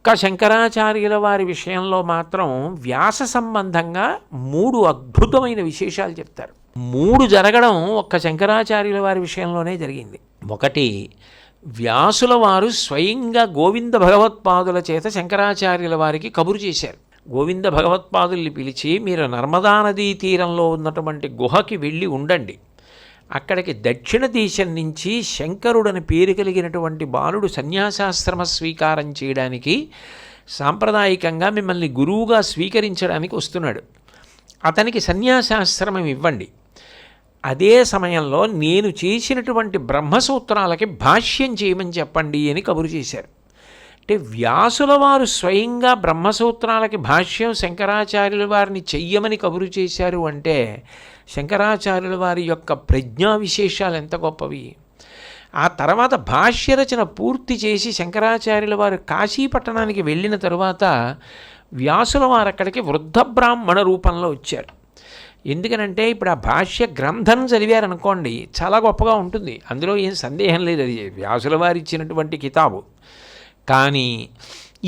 ఒక్క శంకరాచార్యుల వారి విషయంలో మాత్రం వ్యాస సంబంధంగా 3 అద్భుతమైన విశేషాలు చెప్తారు. 3 జరగడం ఒక్క శంకరాచార్యుల వారి విషయంలోనే జరిగింది. ఒకటి, వ్యాసుల వారు స్వయంగా గోవింద భగవత్పాదుల చేత శంకరాచార్యుల వారికి కబురు చేశారు. గోవింద భగవత్పాదుల్ని పిలిచి, మీరు నర్మదా నదీ తీరంలో ఉన్నటువంటి గుహకి వెళ్ళి ఉండండి, అక్కడికి దక్షిణ దేశం నుంచి శంకరుడని పేరు కలిగినటువంటి బాలుడు సన్యాసాశ్రమ స్వీకారం చేయడానికి, సాంప్రదాయికంగా మిమ్మల్ని గురువుగా స్వీకరించడానికి వస్తున్నాడు, అతనికి సన్యాసాశ్రమం ఇవ్వండి. అదే సమయంలో నేను చేసినటువంటి బ్రహ్మసూత్రాలకి భాష్యం చేయమని చెప్పండి అని కబురు చేశారు. అంటే వ్యాసుల వారు స్వయంగా బ్రహ్మసూత్రాలకి భాష్యం శంకరాచార్యుల వారిని చెయ్యమని కబురు చేశారు అంటే శంకరాచార్యుల వారి యొక్క ప్రజ్ఞా విశేషాలు ఎంత గొప్పవి. ఆ తర్వాత భాష్య రచన పూర్తి చేసి శంకరాచార్యుల వారు కాశీపట్టణానికి వెళ్ళిన తరువాత వ్యాసుల వారు అక్కడికి వృద్ధ బ్రాహ్మణ రూపంలో వచ్చారు. ఎందుకనంటే ఇప్పుడు ఆ భాష్య గ్రంథం చదివారనుకోండి, చాలా గొప్పగా ఉంటుంది, అందులో ఏం సందేహం లేదు, అది వ్యాసుల వారు ఇచ్చినటువంటి కితాబు. కానీ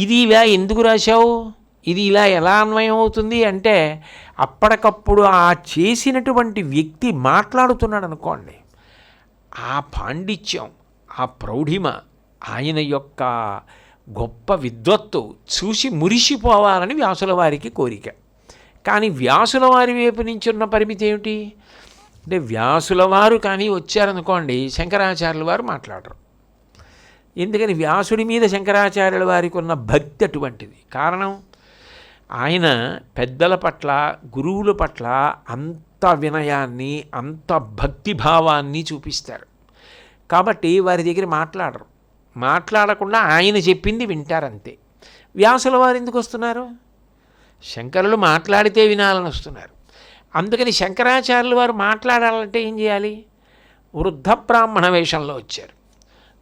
ఇది ఇలా ఎందుకు రాశావు, ఇది ఇలా ఎలా అన్వయం అవుతుంది అంటే అప్పటికప్పుడు ఆ చేసినటువంటి వ్యక్తి మాట్లాడుతున్నాడు అనుకోండి, ఆ పాండిత్యం, ఆ ప్రౌఢిమ, ఆయన యొక్క గొప్ప విద్వత్తు చూసి మురిసిపోవాలని వ్యాసుల వారికి కోరిక. కానీ వ్యాసుల వారి వైపు నుంచి ఉన్న పరిమితి ఏమిటి అంటే వ్యాసుల వారు కానీ వచ్చారనుకోండి, శంకరాచార్యుల వారు మాట్లాడరు. ఎందుకని? వ్యాసుడి మీద శంకరాచార్యుల వారికి ఉన్న భక్తి అటువంటిది. కారణం, ఆయన పెద్దల పట్ల, గురువుల పట్ల అంత వినయాన్ని, అంత భక్తిభావాన్ని చూపిస్తారు. కాబట్టి వారి దగ్గర మాట్లాడరు. మాట్లాడకుండా ఆయన చెప్పింది వింటారంతే. వ్యాసుల వారు ఎందుకు వస్తున్నారు? శంకరులు మాట్లాడితే వినాలని వస్తున్నారు. అందుకని శంకరాచార్యుల వారు మాట్లాడాలంటే ఏం చేయాలి? వృద్ధ బ్రాహ్మణ వేషంలో వచ్చారు.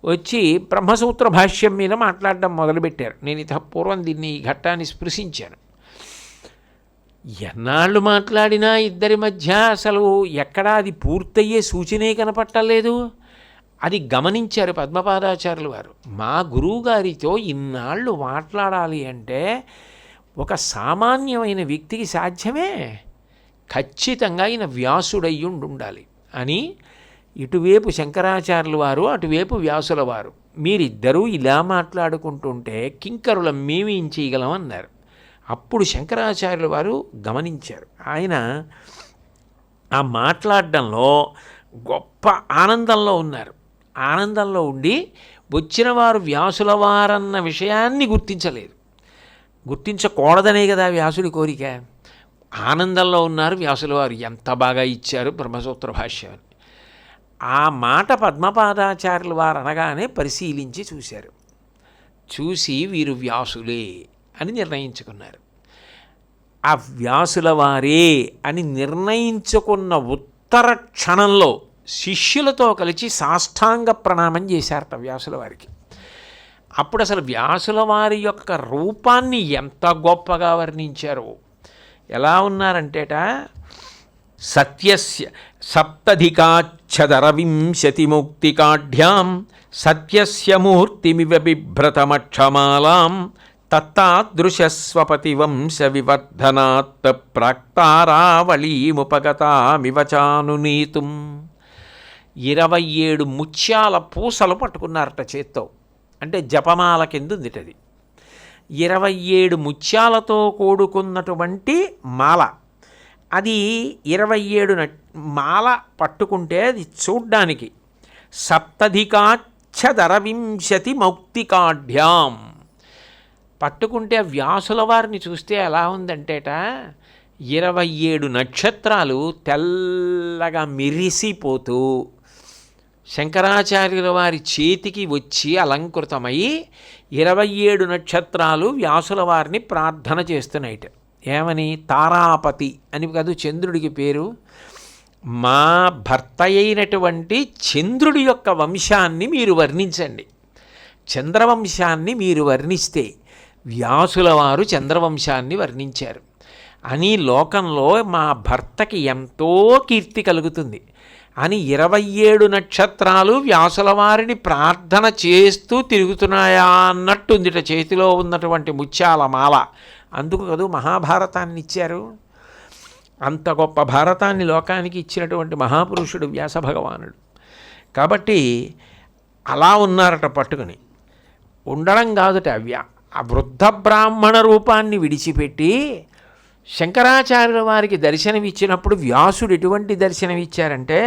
వచ్చి బ్రహ్మసూత్ర భాష్యం మీద మాట్లాడడం మొదలుపెట్టారు. నేను ఇత పూర్వం దీన్ని, ఈ ఘట్టాన్ని స్పృశించాను. ఎన్నాళ్ళు మాట్లాడినా ఇద్దరి మధ్య అసలు ఎక్కడా అది పూర్తయ్యే సూచనే కనపట్టలేదు. అది గమనించారు పద్మపాదాచార్యుల వారు. మా గురువుగారితో ఇన్నాళ్ళు మాట్లాడాలి అంటే ఒక సామాన్యమైన వ్యక్తికి సాధ్యమే? ఖచ్చితంగా ఆయన వ్యాసుడయ్యుండి ఉండాలి అని ఇటువైపు శంకరాచార్యుల వారు, అటువైపు వ్యాసుల వారు, మీరిద్దరూ ఇలా మాట్లాడుకుంటుంటే కింకరులం మేమేం చేయగలం అన్నారు. అప్పుడు శంకరాచార్యుల వారు గమనించారు. ఆయన ఆ మాట్లాడడంలో గొప్ప ఆనందంలో ఉన్నారు. ఆనందంలో ఉండి వచ్చిన వారు వ్యాసుల వారన్న విషయాన్ని గుర్తించలేదు. గుర్తించకూడదనే కదా వ్యాసుడి కోరిక. ఆనందంలో ఉన్నారు వ్యాసుల వారు, ఎంత బాగా ఇచ్చారు బ్రహ్మసూత్ర భాష్యం. ఆ మాట పద్మపాదాచార్యుల వారు అనగానే పరిశీలించి చూశారు. చూసి వీరు వ్యాసులే అని నిర్ణయించుకున్నారు. ఆ వ్యాసుల వారే అని నిర్ణయించుకున్న ఉత్తర క్షణంలో శిష్యులతో కలిసి సాష్టాంగ ప్రణామం చేశారట వ్యాసుల వారికి. అప్పుడు అసలు వ్యాసుల వారి యొక్క రూపాన్ని ఎంత గొప్పగా వర్ణించారో. ఎలా ఉన్నారంటేట, సత్యస్య సప్తధికాచ్ఛదరవింశతిముక్తికాఢ్యాం సత్యస్య మూర్తిమివ బిభ్రతమక్షమాలాం తత్తాదృశస్వపతివంశ వివర్ధనాత్ ప్రాక్తారావళీముపగతామివ చానునీతుం. 27 ముత్యాల పూసలు పట్టుకున్నారట చేత్తో. అంటే జపమాల కింద ఉందిటది. 27 ముత్యాలతో కూడుకున్నటువంటి మాల. అది 27 మాల పట్టుకుంటే అది చూడ్డానికి సప్తధికాచ్ఛదరవింశతి మౌక్తికాఢ్యాం పట్టుకుంటే వ్యాసుల వారిని చూస్తే ఎలా ఉందంటేట 27 నక్షత్రాలు తెల్లగా మెరిసిపోతూ శంకరాచార్యుల వారి చేతికి వచ్చి అలంకృతమై 27 నక్షత్రాలు వ్యాసుల వారిని ప్రార్థన చేస్తున్నాయిట. ఏమని? తారాపతి అని కాదు, చంద్రుడికి పేరు. మా భర్త అయినటువంటి చంద్రుడి యొక్క వంశాన్ని మీరు వర్ణించండి. చంద్రవంశాన్ని మీరు వర్ణిస్తే వ్యాసుల వారు చంద్రవంశాన్ని వర్ణించారు అని లోకంలో మా భర్తకి ఎంతో కీర్తి కలుగుతుంది. అని 27 నక్షత్రాలు వ్యాసుల వారిని ప్రార్థన చేస్తూ తిరుగుతున్నాయా అన్నట్టుందిట చేతిలో ఉన్నటువంటి ముత్యాల మాల. అందుకు కదూ మహాభారతాన్ని ఇచ్చారు. అంత గొప్ప భారతాన్ని లోకానికి ఇచ్చినటువంటి మహాపురుషుడు వ్యాస భగవానుడు. కాబట్టి అలా ఉన్నారట పట్టుకుని. ఉండడం కాదుట, ఆ వృద్ధ బ్రాహ్మణ రూపాన్ని విడిచిపెట్టి శంకరాచార్యుల వారికి దర్శనమిచ్చినప్పుడు వ్యాసుడు ఎటువంటి దర్శనమిచ్చారంటే,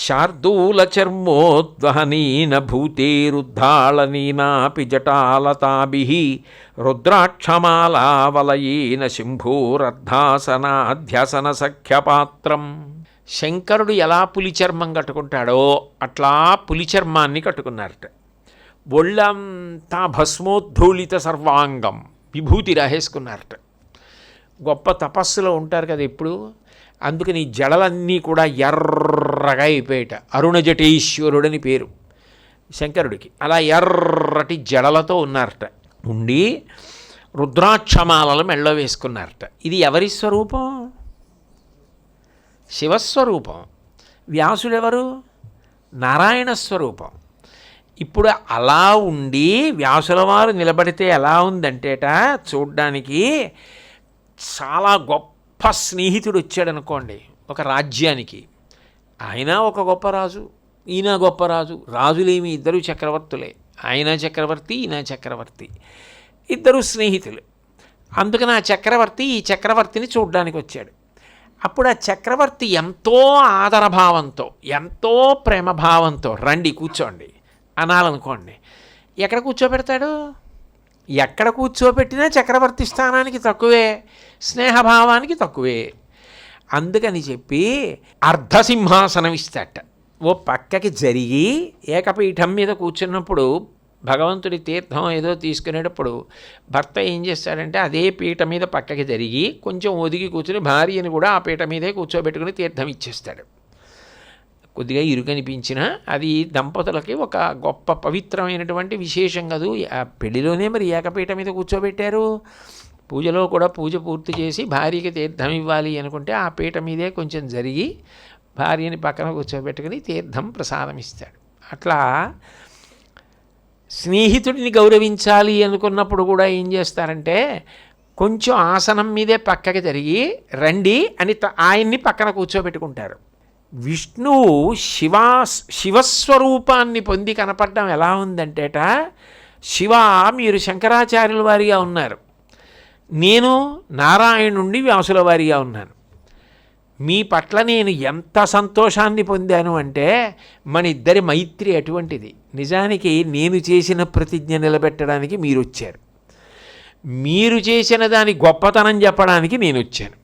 శార్దూల చర్మోద్వహనీన భూతేరుద్ధాళనీనాపి జటాలతాభి రుద్రాక్షమాలావలయీన శంభూరర్ధాసనాధ్యసన సఖ్యపాత్రం. శంకరుడు ఎలా పులి చర్మం కట్టుకుంటాడో అట్లా పులి చర్మాన్ని కట్టుకున్నారట. ఒళ్ళంతా భస్మోద్ధూళిత సర్వాంగం విభూతి రాహేసుకున్నారట. గొప్ప తపస్సులో ఉంటారు కదా ఎప్పుడు. అందుకని జడలన్నీ కూడా ఎర్రగా అయిపోయాట. అరుణజటేశ్వరుడని పేరు శంకరుడికి. అలా ఎర్రటి జడలతో ఉన్నారట. ఉండి రుద్రాక్షమాలలు మెళ్ళో వేసుకున్నారట. ఇది ఎవరి స్వరూపం? శివస్వరూపం. వ్యాసుడెవరు? నారాయణ స్వరూపం. ఇప్పుడు అలా ఉండి వ్యాసుల వారు నిలబడితే ఎలా ఉందంటేట చూడ్డానికి, చాలా గొప్ప స్నేహితుడు వచ్చాడనుకోండి ఒక రాజ్యానికి. ఆయన ఒక గొప్ప రాజు, ఈయన గొప్ప రాజు. రాజులేమి ఇద్దరు చక్రవర్తులే. ఆయన చక్రవర్తి, ఈయన చక్రవర్తి, ఇద్దరు స్నేహితులు. అందుకని ఆ చక్రవర్తి ఈ చక్రవర్తిని చూడ్డానికి వచ్చాడు. అప్పుడు ఆ చక్రవర్తి ఎంతో ఆదరభావంతో, ఎంతో ప్రేమభావంతో రండి కూర్చోండి అనాలనుకోండి. ఎక్కడ కూర్చోబెడతాడు? ఎక్కడ కూర్చోబెట్టినా చక్రవర్తి స్థానానికి తక్కువే, స్నేహభావానికి తక్కువే. అందుకని చెప్పి అర్ధసింహాసనం ఇస్తాట. ఓ పక్కకి జరిగి ఏకపీఠం మీద కూర్చున్నప్పుడు భగవంతుడి తీర్థం ఏదో తీసుకునేటప్పుడు భర్త ఏం చేస్తాడంటే అదే పీట మీద పక్కకి జరిగి కొంచెం ఒదిగి కూర్చుని భార్యని కూడా ఆ పీట మీదే కూర్చోబెట్టుకుని తీర్థం ఇచ్చేస్తాడు. కొద్దిగా ఇరుకనిపించినా అది దంపతులకి ఒక గొప్ప పవిత్రమైనటువంటి విశేషం కదూ. ఆ పెళ్లిలోనే మరి ఏకపీట మీద కూర్చోబెట్టారు. పూజలో కూడా పూజ పూర్తి చేసి భార్యకి తీర్థం ఇవ్వాలి అనుకుంటే ఆ పీట మీదే కొంచెం జరిగి భార్యని పక్కన కూర్చోబెట్టుకుని తీర్థం ప్రసాదం ఇస్తాడు. అట్లా స్నేహితుడిని గౌరవించాలి అనుకున్నప్పుడు కూడా ఏం చేస్తారంటే కొంచెం ఆసనం మీదే పక్కకి జరిగి రండి అని ఆయన్ని పక్కన కూర్చోబెట్టుకుంటారు. విష్ణువు శివస్వరూపాన్ని పొంది కనపడడం ఎలా ఉందంటేట, శివ మీరు శంకరాచార్యుల వారిగా ఉన్నారు, నేను నారాయణుండి వ్యాసుల వారిగా ఉన్నాను. మీ పట్ల నేను ఎంత సంతోషాన్ని పొందాను అంటే మన ఇద్దరి మైత్రి అటువంటిది. నిజానికి నేను చేసిన ప్రతిజ్ఞ నిలబెట్టడానికి మీరు వచ్చారు, మీరు చేసిన దాని గొప్పతనం చెప్పడానికి నేను వచ్చాను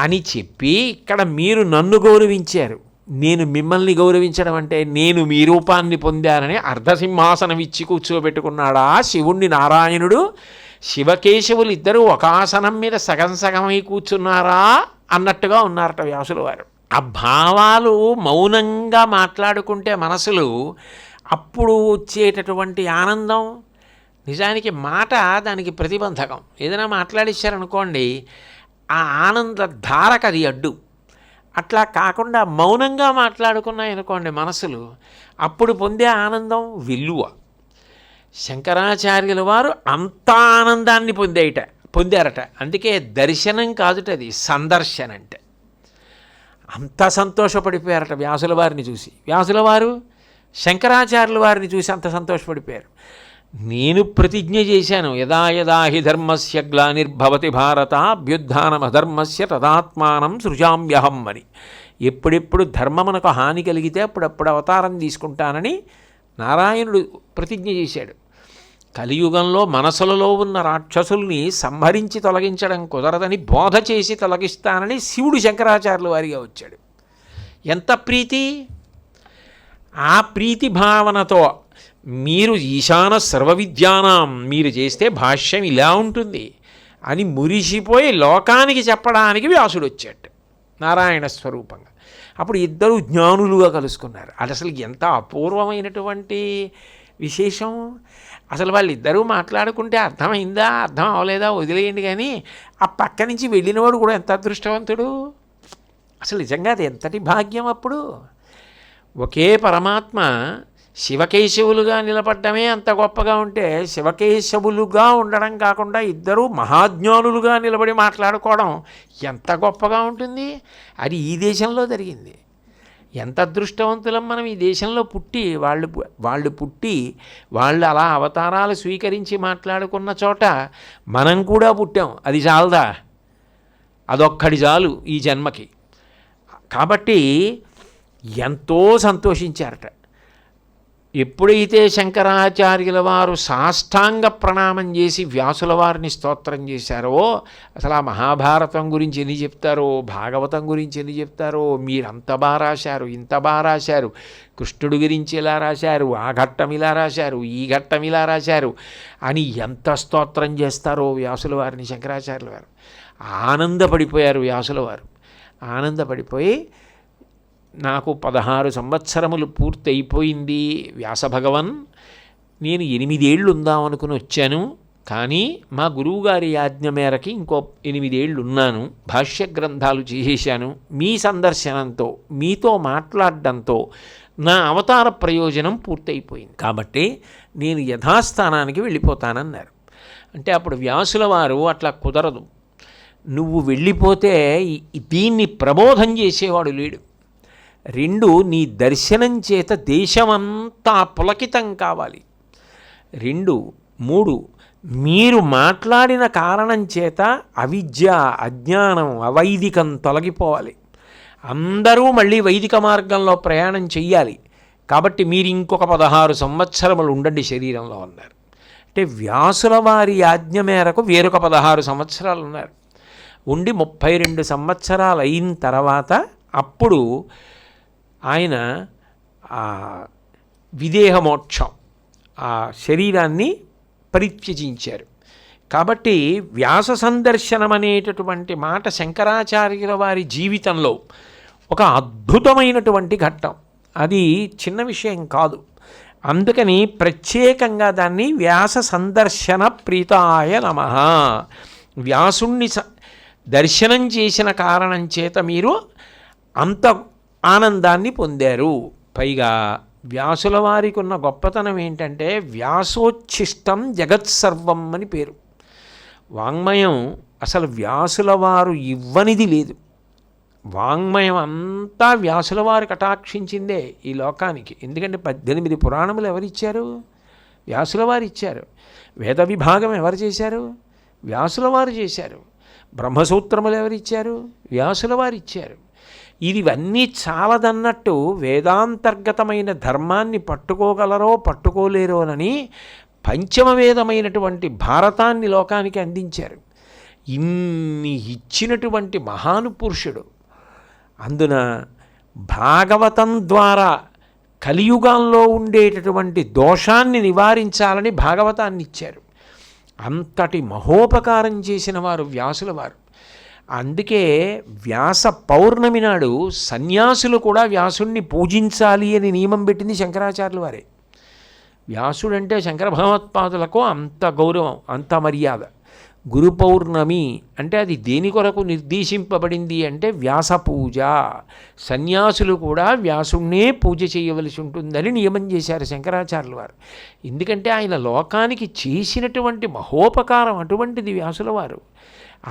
అని చెప్పి ఇక్కడ మీరు నన్ను గౌరవించారు, నేను మిమ్మల్ని గౌరవించడం అంటే నేను మీ రూపాన్ని పొందానని అర్ధసింహాసనం ఇచ్చి కూర్చోబెట్టుకున్నాడా శివుణ్ణి నారాయణుడు. శివకేశవులు ఇద్దరూ ఒక ఆసనం మీద సగం సగమై కూర్చున్నారా అన్నట్టుగా ఉన్నారట వ్యాసుల వారు. ఆ భావాలు మౌనంగా మాట్లాడుకుంటే మనసులు అప్పుడు వచ్చేటటువంటి ఆనందం. నిజానికి మాట దానికి ప్రతిబంధకం. ఏదైనా మాట్లాడిచ్చారనుకోండి ఆ ఆనంద ధారకు అది అడ్డు. అట్లా కాకుండా మౌనంగా మాట్లాడుకున్నాయనుకోండి మనసులు, అప్పుడు పొందే ఆనందం విలువ. శంకరాచార్యుల వారు అంత ఆనందాన్ని పొందారట. అందుకే దర్శనం కాదుట, అది సందర్శన అంటే. అంత సంతోషపడిపోయారట వ్యాసుల వారిని చూసి. వ్యాసుల వారు శంకరాచార్యుల వారిని చూసి అంత సంతోషపడిపోయారు. నేను ప్రతిజ్ఞ చేశాను, యదా యదా హి ధర్మస్య గ్లానిర్భవతి భారత అభ్యుత్థానమధర్మస్య తదాత్మానం సృజామ్యహం అని. ఎప్పుడెప్పుడు ధర్మమునకు హాని కలిగితే అప్పుడప్పుడు అవతారం తీసుకుంటానని నారాయణుడు ప్రతిజ్ఞ చేశాడు. కలియుగంలో మనసులలో ఉన్న రాక్షసుల్ని సంహరించి తొలగించడం కుదరదని బోధ చేసి తొలగిస్తానని శివుడు శంకరాచార్యుల వారిగా వచ్చాడు. ఎంత ప్రీతి! ఆ ప్రీతి భావనతో మీరు ఈశాన సర్వవిద్యానాం మీరు చేస్తే భాష్యం ఇలా ఉంటుంది అని మురిసిపోయి లోకానికి చెప్పడానికి వ్యాసుడు వచ్చాడు నారాయణ స్వరూపంగా. అప్పుడు ఇద్దరు జ్ఞానులుగా కలుసుకున్నారు. అది అసలు ఎంత అపూర్వమైనటువంటి విశేషం. అసలు వాళ్ళిద్దరూ మాట్లాడుకుంటే అర్థమైందా అర్థం అవ్వలేదా వదిలేయండి, కానీ ఆ పక్క నుంచి వెళ్ళినవాడు కూడా ఎంత అదృష్టవంతుడు. అసలు నిజంగా అది ఎంతటి భాగ్యం అప్పుడు. ఒకే పరమాత్మ శివకేశవులుగా నిలబడ్డమే అంత గొప్పగా ఉంటే, శివకేశవులుగా ఉండడం కాకుండా ఇద్దరూ మహాజ్ఞానులుగా నిలబడి మాట్లాడుకోవడం ఎంత గొప్పగా ఉంటుంది. అది ఈ దేశంలో జరిగింది. ఎంత అదృష్టవంతులం మనం ఈ దేశంలో పుట్టి, వాళ్ళు పుట్టి వాళ్ళు అలా అవతారాలు స్వీకరించి మాట్లాడుకున్న చోట మనం కూడా పుట్టాం. అది చాలదా? అదొక్కడి చాలు ఈ జన్మకి. కాబట్టి ఎంతో సంతోషించారట. ఎప్పుడైతే శంకరాచార్యుల వారు సాష్టాంగ ప్రణామం చేసి వ్యాసుల వారిని స్తోత్రం చేశారో, అసలు ఆ మహాభారతం గురించి ఎన్ని చెప్తారో, భాగవతం గురించి ఎన్ని చెప్తారో, మీరు అంత బాగా రాశారు, ఇంత బాగా రాశారు, కృష్ణుడి గురించి ఇలా రాశారు, ఆ ఘట్టం ఇలా రాశారు, ఈ ఘట్టం ఇలా రాశారు అని ఎంత స్తోత్రం చేస్తారో వ్యాసుల వారిని శంకరాచార్యుల వారు. ఆనందపడిపోయారు వ్యాసుల వారు. ఆనందపడిపోయి, నాకు 16 సంవత్సరములు పూర్తి అయిపోయింది వ్యాసభగవన్, నేను 8 ఏళ్ళు ఉందామనుకుని వచ్చాను, కానీ మా గురువుగారి ఆజ్ఞ మేరకి ఇంకో 8 ఏళ్ళు ఉన్నాను, భాష్య గ్రంథాలు చేసేశాను, మీ సందర్శనంతో మీతో మాట్లాడడంతో నా అవతార ప్రయోజనం పూర్తయిపోయింది, కాబట్టి నేను యథాస్థానానికి వెళ్ళిపోతానన్నారు. అంటే అప్పుడు వ్యాసుల వారు, అట్లా కుదరదు, నువ్వు వెళ్ళిపోతే దీన్ని ప్రబోధం చేసేవాడు లేడు. 2, నీ దర్శనం చేత దేశమంతా పులకితం కావాలి. 2, 3, మీరు మాట్లాడిన కారణం చేత అవిద్య, అజ్ఞానం, అవైదికం తొలగిపోవాలి. అందరూ మళ్ళీ వైదిక మార్గంలో ప్రయాణం చెయ్యాలి. కాబట్టి మీరు ఇంకొక 16 సంవత్సరములు ఉండండి శరీరంలో అన్నారు. అంటే వ్యాసుల వారి ఆజ్ఞ మేరకు వేరొక 16 సంవత్సరాలు ఉన్నారు. ఉండి 32 సంవత్సరాలు అయిన తర్వాత అప్పుడు ఆయన విదేహమోక్షం, ఆ శరీరాన్ని పరిత్యజించారు. కాబట్టి వ్యాస సందర్శనం అనేటటువంటి మాట శంకరాచార్యుల వారి జీవితంలో ఒక అద్భుతమైనటువంటి ఘట్టం. అది చిన్న విషయం కాదు. అందుకని ప్రత్యేకంగా దాన్ని వ్యాస సందర్శన ప్రీతాయ నమః, వ్యాసుణ్ణి దర్శనం చేసిన కారణం చేత మీరు అంత ఆనందాన్ని పొందారు. పైగా వ్యాసుల వారికి ఉన్న గొప్పతనం ఏంటంటే వ్యాసోచ్ఛిష్టం జగత్సర్వం అని పేరు. వాంగ్మయం అసలు వ్యాసుల వారు ఇవ్వనిది లేదు. వాంగ్మయం అంతా వ్యాసుల వారు కటాక్షించిందే ఈ లోకానికి. ఎందుకంటే 18 పురాణములు ఎవరిచ్చారు? వ్యాసుల వారు ఇచ్చారు. వేద విభాగం ఎవరు చేశారు? వ్యాసుల వారు చేశారు. బ్రహ్మసూత్రములు ఎవరిచ్చారు? వ్యాసుల వారు ఇచ్చారు. ఇవన్నీ చాలదన్నట్టు వేదాంతర్గతమైన ధర్మాన్ని పట్టుకోగలరో పట్టుకోలేరోనని పంచమవేదమైనటువంటి భారతాన్ని లోకానికి అందించారు. ఇన్ని ఇచ్చినటువంటి మహానుపురుషుడు. అందున భాగవతం ద్వారా కలియుగంలో ఉండేటటువంటి దోషాన్ని నివారించాలని భాగవతాన్ని ఇచ్చారు. అంతటి మహోపకారం చేసిన వారు వ్యాసుల వారు. అందుకే వ్యాస పౌర్ణమి నాడు సన్యాసులు కూడా వ్యాసుణ్ణి పూజించాలి అని నియమం పెట్టింది శంకరాచార్యుల వారే. వ్యాసుడంటే శంకర భగవత్పాదులకు అంత గౌరవం, అంత మర్యాద. గురు పౌర్ణమి అంటే అది దేని కొరకు నిర్దేశింపబడింది అంటే వ్యాస పూజ. సన్యాసులు కూడా వ్యాసుణ్ణే పూజ చేయవలసి ఉంటుందని నియమం చేశారు శంకరాచార్యుల వారు. ఎందుకంటే ఆయన లోకానికి చేసినటువంటి మహోపకారం అటువంటిది వ్యాసుల వారు.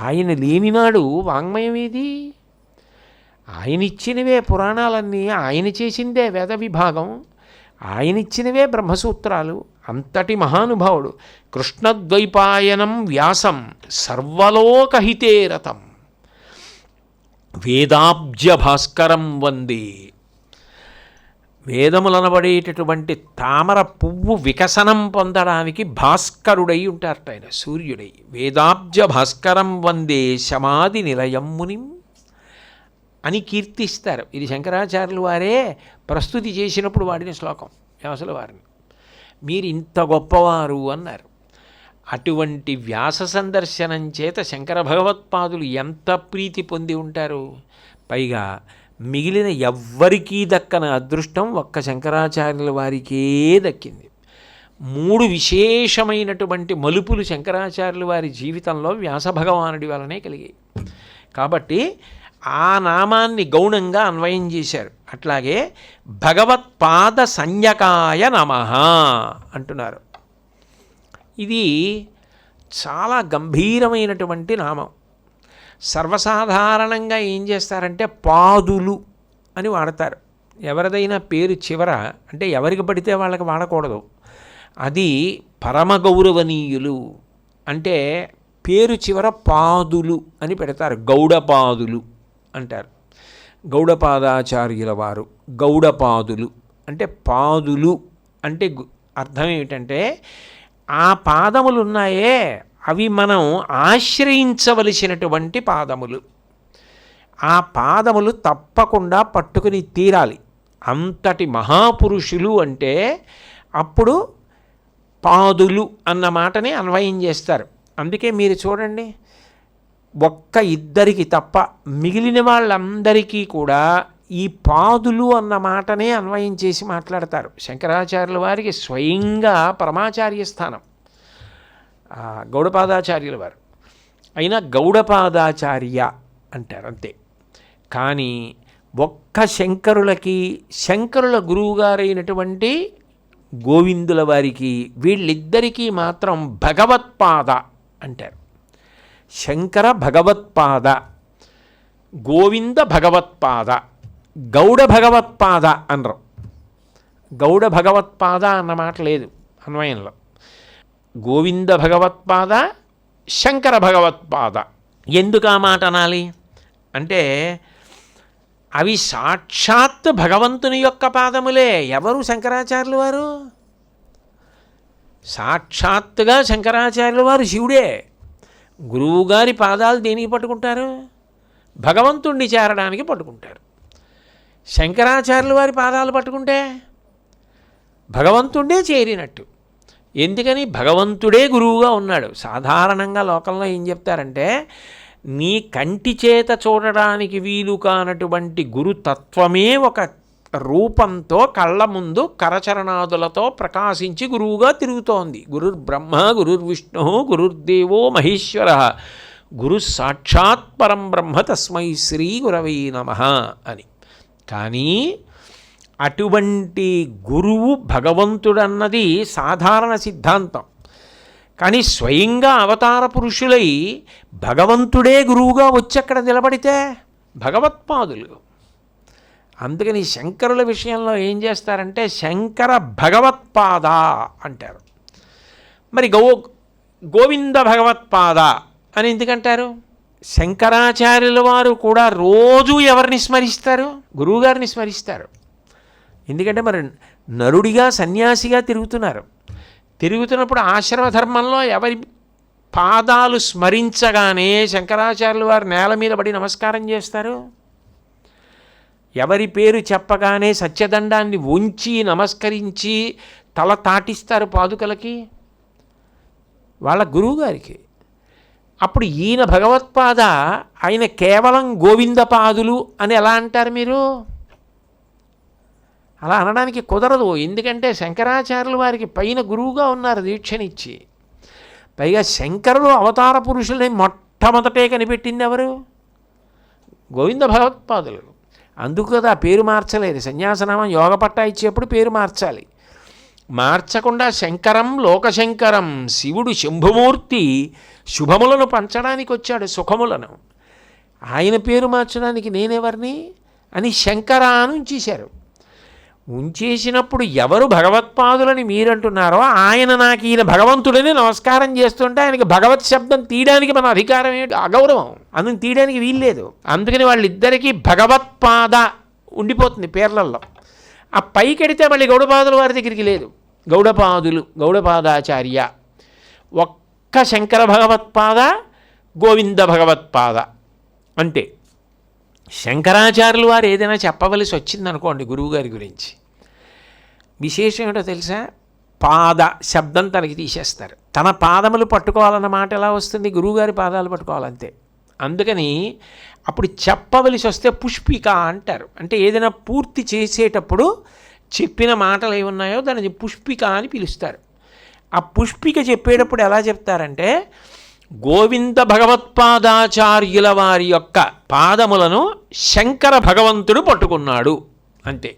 ఆయన లేనినాడు వాంగ్మయం ఏది? ఆయన ఇచ్చినవే పురాణాలన్నీ, ఆయన చేసిందే వేద విభాగం, ఆయన ఇచ్చినవే బ్రహ్మసూత్రాలు. అంతటి మహానుభావుడు. కృష్ణద్వైపాయనం వ్యాసం సర్వలోకహితే రతం వేదాబ్జ భాస్కరం వందే. వేదములనబడేటటువంటి తామర పువ్వు వికసనం పొందడానికి భాస్కరుడై ఉంటారట ఆయన, సూర్యుడై. వేదాబ్జ భాస్కరం వందే శమాది నిలయం మునిం అని కీర్తిస్తారు. ఇది శంకరాచార్యులు వారే ప్రస్తుతి చేసినప్పుడు వాడిన శ్లోకం వ్యాసుల వారిని. మీరు ఇంత గొప్పవారు అన్నారు. అటువంటి వ్యాస సందర్శనం చేత శంకర భగవత్పాదులు ఎంత ప్రీతి పొంది ఉంటారు. పైగా మిగిలిన ఎవ్వరికీ దక్కన అదృష్టం ఒక్క శంకరాచార్యుల వారికే దక్కింది. 3 విశేషమైనటువంటి మలుపులు శంకరాచార్యుల వారి జీవితంలో వ్యాస భగవానుడి వలనే కలిగాయి. కాబట్టి ఆ నామాన్ని గౌణంగా అన్వయం చేశారు. అట్లాగే భగవత్పాద సంజ్ఞకాయ నమః అంటున్నారు. ఇది చాలా గంభీరమైనటువంటి నామం. సర్వసాధారణంగా ఏం చేస్తారంటే పాదులు అని వాడతారు. ఎవరిదైనా పేరు చివర అంటే ఎవరికి పడితే వాళ్ళకి వాడకూడదు. అది పరమ గౌరవనీయులు అంటే పేరు చివర పాదులు అని పెడతారు. గౌడపాదులు అంటారు. గౌడపాదాచార్యుల వారు గౌడపాదులు అంటే పాదులు అంటే అర్థం ఏమిటంటే ఆ పాదములు ఉన్నాయే అవి మనం ఆశ్రయించవలసినటువంటి పాదములు. ఆ పాదములు తప్పకుండా పట్టుకుని తీరాలి. అంతటి మహాపురుషులు అంటే అప్పుడు పాదులు అన్న మాటని అన్వయం చేస్తారు. అందుకే మీరు చూడండి, ఒక్క ఇద్దరికి తప్ప మిగిలిన వాళ్ళందరికీ కూడా ఈ పాదులు అన్న మాటనే అన్వయం చేసి మాట్లాడతారు. శంకరాచార్యుల వారికి స్వయంగా పరమాచార్య స్థానం గౌడపాదాచార్యుల వారు అయినా గౌడపాదాచార్య అంటారు అంతే. కానీ ఒక్క శంకరులకి శంకరుల గురువుగారైనటువంటి గోవిందుల వారికి వీళ్ళిద్దరికీ మాత్రం భగవత్పాద అంటారు. శంకర భగవత్పాద, గోవింద భగవత్పాద, గౌడ భగవత్పాద అనరు. గౌడ భగవత్పాద అన్న మాట లేదు అన్వయంలో. గోవింద భగవత్పాద, శంకర భగవత్పాద. ఎందుకు ఆ మాట అనాలి అంటే అవి సాక్షాత్ భగవంతుని యొక్క పాదములే. ఎవరు శంకరాచార్యుల వారు? సాక్షాత్తుగా శంకరాచార్యుల వారు శివుడే. గురువుగారి పాదాలు దేనికి పట్టుకుంటారు? భగవంతుణ్ణి చేరడానికి పట్టుకుంటారు. శంకరాచార్యుల వారి పాదాలు పట్టుకుంటే భగవంతుడే చేరినట్టు. ఎందుకని? భగవంతుడే గురువుగా ఉన్నాడు. సాధారణంగా లోకంలో ఏం చెప్తారంటే నీ కంటి చేత చూడడానికి వీలు కానటువంటి గురుతత్వమే ఒక రూపంతో కళ్ళ ముందు కరచరణాదులతో ప్రకాశించి గురువుగా తిరుగుతోంది. గురుర్బ్రహ్మ గురుర్విష్ణు గురుర్దేవో మహేశ్వర గురు సాక్షాత్ పరం బ్రహ్మ తస్మై శ్రీ గురవై నమః అని. కానీ అటువంటి గురువు భగవంతుడన్నది సాధారణ సిద్ధాంతం. కానీ స్వయంగా అవతార పురుషులై భగవంతుడే గురువుగా వచ్చి అక్కడ నిలబడితే భగవత్పాదులు. అందుకని శంకరుల విషయంలో ఏం చేస్తారంటే శంకర భగవత్పాద అంటారు. మరి గోవింద భగవత్పాద అని ఎందుకంటారు? శంకరాచార్యుల వారు కూడా రోజు ఎవరిని స్మరిస్తారు? గురువుగారిని స్మరిస్తారు. ఎందుకంటే మరి నరుడిగా సన్యాసిగా తిరుగుతున్నప్పుడు ఆశ్రమ ధర్మంలో ఎవరి పాదాలు స్మరించగానే శంకరాచార్యుల వారు నేల మీద పడి నమస్కారం చేస్తారు. ఎవరి పేరు చెప్పగానే సత్యదండాన్ని ఉంచి నమస్కరించి తల తాటిస్తారు పాదుకలకి వాళ్ళ గురువుగారికి. అప్పుడు ఈయన భగవత్పాద, ఆయన కేవలం గోవిందపాదులు అని ఎలా అంటారు మీరు? అలా అనడానికి కుదరదు. ఎందుకంటే శంకరాచార్యుల వారికి పైన గురువుగా ఉన్నారు దీక్షనిచ్చి. పైగా శంకరులు అవతార పురుషులని మొట్టమొదటే కనిపెట్టింది ఎవరు? గోవింద భగవత్పాదులు. అందుకు కదా పేరు మార్చలేదు. సన్యాసనామం యోగ పట్టా ఇచ్చేప్పుడు పేరు మార్చాలి. మార్చకుండా శంకరం లోకశంకరం, శివుడు శంభుమూర్తి శుభములను పంచడానికి వచ్చాడు, సుఖములను. ఆయన పేరు మార్చడానికి నేనెవరిని అని శంకర అని ఉంచేశారు. ఉంచేసినప్పుడు ఎవరు భగవత్పాదులని మీరంటున్నారో ఆయన నాకు ఈయన భగవంతుడని నమస్కారం చేస్తుంటే ఆయనకి భగవత్ శబ్దం తీయడానికి మన అధికారం ఏంటి? అగౌరవం. అందుకు తీయడానికి వీల్లేదు. అందుకని వాళ్ళిద్దరికీ భగవత్పాద ఉండిపోతుంది పేర్లల్లో. ఆ పైకెడితే మళ్ళీ గౌడపాదుల వారి దగ్గరికి లేదు. గౌడపాదులు, గౌడపాదాచార్య. ఒక్క శంకర భగవత్పాద, గోవింద భగవత్పాద అంతే. శంకరాచార్యులు వారు ఏదైనా చెప్పవలసి వచ్చిందనుకోండి గురువుగారి గురించి, విశేషం ఏంటో తెలుసా? పాద శబ్దం తనకి తీసేస్తారు. తన పాదములు పట్టుకోవాలన్న మాట ఎలా వస్తుంది? గురువుగారి పాదాలు పట్టుకోవాలంతే. అందుకని అప్పుడు చెప్పవలసి వస్తే పుష్పిక అంటారు. అంటే ఏదైనా పూర్తి చేసేటప్పుడు చెప్పిన మాటలు ఏమున్నాయో దానిని పుష్పిక అని పిలుస్తారు. ఆ పుష్పిక చెప్పేటప్పుడు ఎలా చెప్తారంటే గోవింద భగవత్పాదాచార్యుల వారి యొక్క పాదములను శంకర భగవంతుడు పట్టుకున్నాడు అంతే.